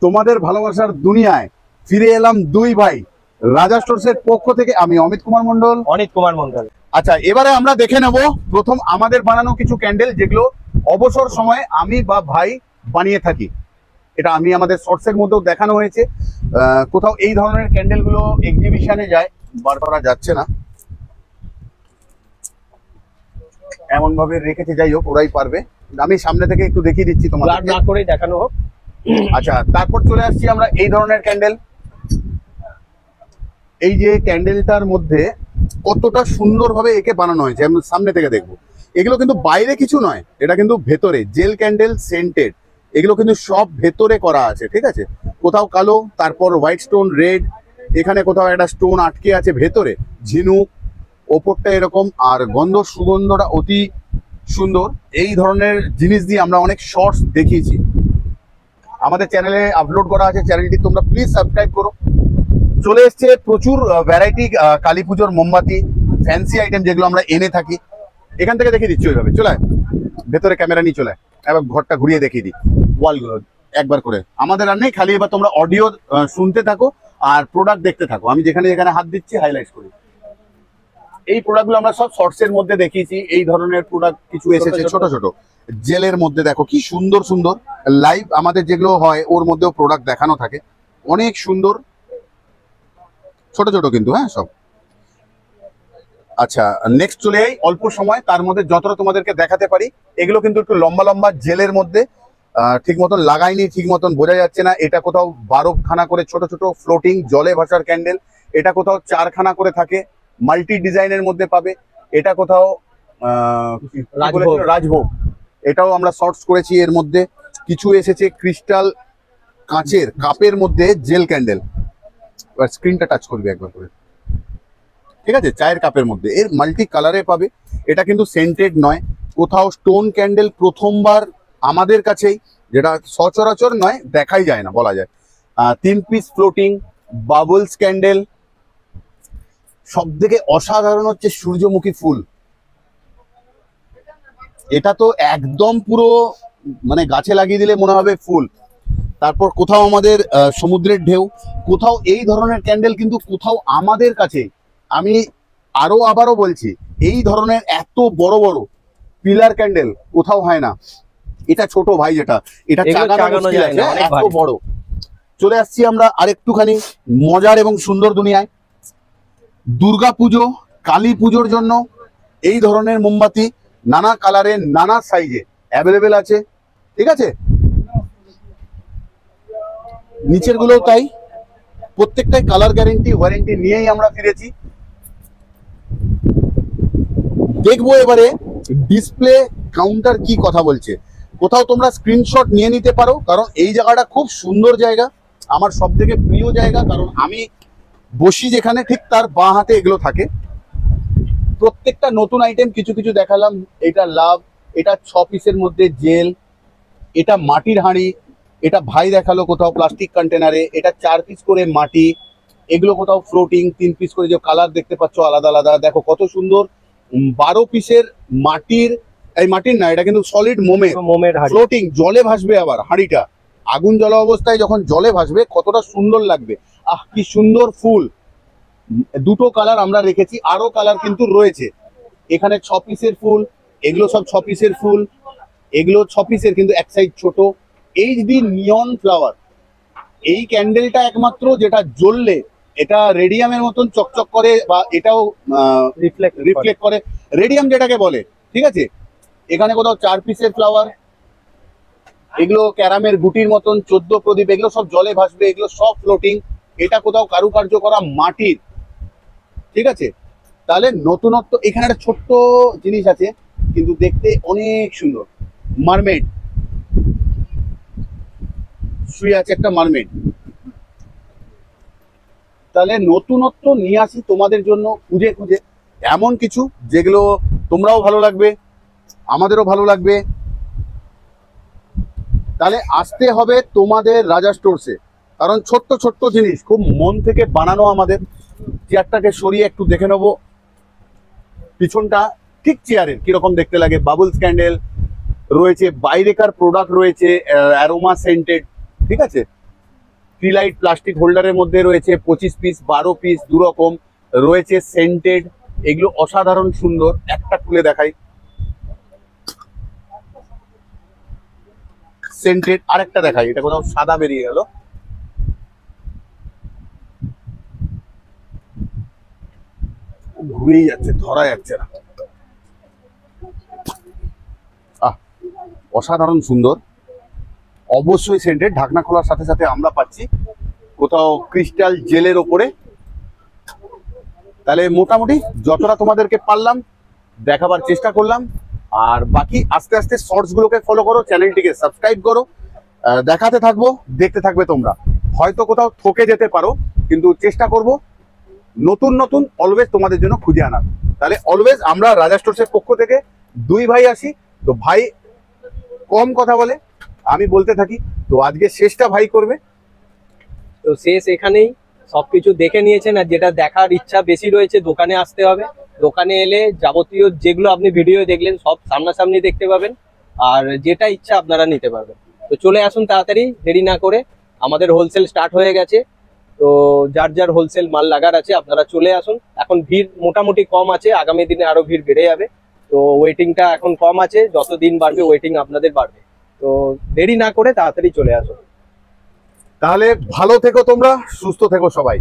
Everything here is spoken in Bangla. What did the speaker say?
তোমাদের ভালোবাসার দুনিয়ায় ফিরে এলাম দুই ভাই রাজা স্টোরসের পক্ষ থেকে। আমি অমিত কুমার মন্ডল। অনিত কুমার মন্ডল। আচ্ছা, এবারে আমরা দেখে নেব প্রথম আমাদের বানানো কিছু ক্যান্ডেল, যেগুলো অবসর সময়ে আমি বা ভাই বানিয়ে থাকি। এটা আমি আমাদের শর্টসের মধ্যেও দেখানো হয়েছে। কোথাও এই ধরনের ক্যান্ডেলগুলো এক্সিবিশনে যায়, বার করা যাচ্ছে না, এমন ভাবে রেখেছে। যাই হোক, ওরাই পারবে। আমি সামনে থেকে একটু দেখিয়ে দিচ্ছি তোমাদের না করেই দেখানো হোক। আচ্ছা, তারপর চলে আসছি আমরা এই ধরনের ক্যান্ডেল। এই যে ক্যান্ডেলটার মধ্যে কতটা সুন্দরভাবে একে বানানো হয়েছে, আমি সামনে থেকে দেখবো। এগুলো কিন্তু বাইরে কিছু নয়, এটা কিন্তু ভেতরে জেল ক্যান্ডেল সেন্টেড। এগুলো কিন্তু সব ভেতরে করা আছে, ঠিক আছে। কোথাও কালো, তারপর হোয়াইট স্টোন, রেড, এখানে কোথাও একটা স্টোন আটকে আছে ভেতরে, ঝিনুক, ওপরটা এরকম। আর গন্ধ সুগন্ধটা অতি সুন্দর। এই ধরনের জিনিস দিয়ে আমরা অনেক শর্টস দেখিয়েছি, আমাদের চ্যানেলে আপলোড করা আছে। চ্যানেলটি তোমরা প্লিজ সাবস্ক্রাইব করো। চলে এসছে প্রচুর ভ্যারাইটি কালী পুজোর মোমবাতি, ফ্যান্সি আইটেম যেগুলো আমরা এনে থাকি। এখান থেকে দেখিয়ে দিচ্ছি, ওইভাবে চলে আয়, ভেতরে ক্যামেরা নিয়ে চলে আয়, এবার ঘরটা ঘুরিয়ে দেখিয়ে দিই ওয়ালগুলো একবার করে। আমাদের আর নেই, খালি এবার তোমরা অডিও শুনতে থাকো আর প্রোডাক্ট দেখতে থাকো। আমি যেখানে যেখানে হাত দিচ্ছি হাইলাইট করি। এই প্রোডাক্টগুলো আমরা সব শর্টসের মধ্যে দেখিয়েছি। এই ধরনের প্রোডাক্ট কিছু এসেছে ছোট ছোট জেলের মধ্যে। দেখো কি সুন্দর সুন্দর লাইভ আমাদের যেগুলো হয় ওর মধ্যেও প্রোডাক্ট দেখানো থাকে, অনেক সুন্দর ছোট ছোট কিন্তু, হ্যাঁ সব। আচ্ছা, নেক্সট চলে যাই অল্প সময়, তার মধ্যে যতটা তোমাদেরকে দেখাতে পারি। এগুলো কিন্তু একটু লম্বা লম্বা জেলের মধ্যে, ঠিক মতন লাগাইনি, ঠিক মতন বোঝা যাচ্ছে না। এটা কোথাও 12খানা করে ছোট ছোট ফ্লোটিং জলে ভাসার ক্যান্ডেল, এটা কোথাও 4খানা করে থাকে, মাল্টি ডিজাইনের মধ্যে পাবে। এটা কোথাও রাজভোগ, এটাও আমরা শর্টস করেছি। এর মধ্যে কিছু এসেছে ক্রিস্টাল কাঁচের কাপের মধ্যে জেল ক্যান্ডেল। এবার স্ক্রিনটা টাচ করবে একবার করে, ঠিক আছে। চায়ের কাপের মধ্যে এর মাল্টি কালারে পাবে। এটা কিন্তু সেন্টেড নয়। কোথাও স্টোন ক্যান্ডেল প্রথমবার আমাদের কাছেই, যেটা সচরাচর নয়, দেখাই যায় না বলা যায়। 3 পিস ফ্লোটিং বাবলস ক্যান্ডেল। সব থেকে অসাধারণ হচ্ছে সূর্যমুখী ফুল। এটা তো একদম পুরো মানে গাছে লাগিয়ে দিলে মনে হবে ফুল। তারপর কোথাও আমাদের সমুদ্রের ঢেউ, কোথাও এই ধরনের ক্যান্ডেল কিন্তু কোথাও আমাদের কাছে। আমি আবারও বলছি, এই ধরনের এত বড় বড় পিলার ক্যান্ডেল কোথাও হয় না। এটা ছোট ভাই, যেটা এটা চাগানো যায় না, এত বড়। চলে আসছি আমরা আরেকটুখানি মজার এবং সুন্দর দুনিয়ায়। দুর্গা পুজো, কালী পুজোর জন্য এই ধরনের মোমবাতি নানা কালারে নানা সাইজে অ্যাভেলেবেল আছে, ঠিক আছে। নিচের গুলোও তাই, প্রত্যেকটাই কালার গ্যারেন্টি ওয়ারেন্টি নিয়েই আমরা ফিরেছি। দেখবো এবারে ডিসপ্লে কাউন্টার কি কথা বলছে। কোথাও তোমরা স্ক্রিনশট নিয়ে নিতে পারো, কারণ এই জায়গাটা খুব সুন্দর জায়গা, আমার সব থেকে প্রিয় জায়গা। কারণ আমি বসি যেখানে, ঠিক তার বাঁ হাতে এগুলো থাকে। প্রত্যেকটা নতুন আইটেম কিছু কিছু দেখালাম। এটা লাভ, এটা 6 পিসের মধ্যে জেল, এটা মাটির হাঁড়ি, এটা ভাই দেখালো কোথাও প্লাস্টিক কন্টেনারে, এটা 4 পিস করে মাটি, এগুলো কোথাও ফ্লোটিং 3 পিস করে। যে কালার দেখতে পাচ্ছ আলাদা আলাদা, দেখো কত সুন্দর। 12 পিসের মাটির, এই মাটির না, এটা কিন্তু সলিড মোমের ফ্লোটিং, জলে ভাসবে। আবার হাঁড়িটা আগুন জ্বলা অবস্থায় যখন জলে ভাসবে কতটা সুন্দর লাগবে। আহ, কি সুন্দর ফুল। দুটো কালার আমরা রেখেছি, আরো কালার কিন্তু রয়েছে। এখানে 6 পিসের ফুল, এগুলো সব 6 পিসের ফুল, এগুলো 6 পিসের কিন্তু এক সাইজ ছোট। এইচডি নিয়ন ফ্লাওয়ার, এই ক্যান্ডেলটা একমাত্র যেটা জ্বললে এটা রেডিয়ামের মতন চকচক করে, বা এটাও রিফ্লেক্ট করে, রেডিয়াম যেটাকে বলে, ঠিক আছে। এখানে কোথাও 4 পিসের ফ্লাওয়ার, এগুলো ক্যারামের গুটির মতন 14 প্রদীপ, এগুলো সব জলে ভাসবে, এগুলো সব ফ্লোটিং। এটা কোথাও কারুকার্য করা মাটির, ঠিক আছে। তাহলে নতুনত্ব। এখানে একটা ছোট্ট জিনিস আছে কিন্তু দেখতে অনেক সুন্দর, মারমেড শুয়ে আছে একটা মারমেড। তাহলে নতুনত্ব নিয়ে আসি তোমাদের জন্য খুঁজে খুঁজে, এমন কিছু যেগুলো তোমরাও ভালো লাগবে, আমাদেরও ভালো লাগবে। তাহলে আসতে হবে তোমাদের রাজা স্টোরসে, কারণ ছোট্ট ছোট্ট জিনিস খুব মন থেকে বানানো আমাদের। চেয়ারটাকে সরিয়ে একটু দেখে নেবো পিছনটা, ঠিক চেয়ারের কিরকম দেখতে লাগে। বাবলস ক্যান্ডেল রয়েছে, বাইরেকার প্রোডাক্ট রয়েছে, অ্যারোমা সেন্টেড, ঠিক আছে। ট্রিলাইট প্লাস্টিক হোল্ডারের মধ্যে রয়েছে 25 পিস, 12 পিস, দু রকম রয়েছে সেন্টেড। এগুলো অসাধারণ সুন্দর। একটা খুলে দেখাই, সেন্টেড। আরেকটা দেখাই, এটা কোথাও সাদা বেরিয়ে গেল। ঘুরেই যাচ্ছে, ধরা যাচ্ছে না। আহ, অসাধারণ সুন্দর, অবশ্যই সেন্টেড। ঢাকনা খোলার সাথে সাথে আমরা পাচ্ছি কোথাও ক্রিস্টাল জেলের ওপরে। তাহলে মোটামুটি যতটা তোমাদেরকে পারলাম দেখাবার চেষ্টা করলাম। আর বাকি আস্তে আস্তে শর্টস গুলোকে ফলো করো, চ্যানেলটিকে সাবস্ক্রাইব করো। দেখাতে থাকবো, দেখতে থাকবে তোমরা। হয়তো কোথাও ঠকে যেতে পারো, কিন্তু চেষ্টা করব নতুন নতুন অলওয়েজ তোমাদের জন্য খুঁজে আনার। তাহলে অলওয়েজ আমরা রাজা স্টোরসের পক্ষ থেকে দুই ভাই আসি, তো ভাই কম কথা বলে, আমি বলতে থাকি। তো আজকে শেষটা ভাই করবে। তো শেষ এখানেই, সবকিছু দেখে নিয়েছেন। আর যেটা দেখার ইচ্ছা বেশি রয়েছে, দোকানে আসতে হবে। দোকানে এলে যাবতীয় যেগুলো আপনি ভিডিও দেখলেন সব সামনাসামনি দেখতে পাবেন, আর যেটা ইচ্ছা আপনারা নিতে পারবেন। তো চলে আসুন তাড়াতাড়ি, দেরি না করে। আমাদের হোলসেল স্টার্ট হয়ে গেছে, তো যার যার হোলসেল মাল লাগার আছে আপনারা চলে আসুন। এখন ভিড় মোটামুটি কম আছে, আগামী দিনে আরো ভিড় বেড়ে যাবে। তো ওয়েটিংটা এখন কম আছে, যত দিন বাড়বে ওয়েটিং আপনাদের বাড়বে। তো দেরি না করে তাড়াতাড়ি চলে আসুন। তাহলে ভালো থেকো তোমরা, সুস্থ থেকো সবাই।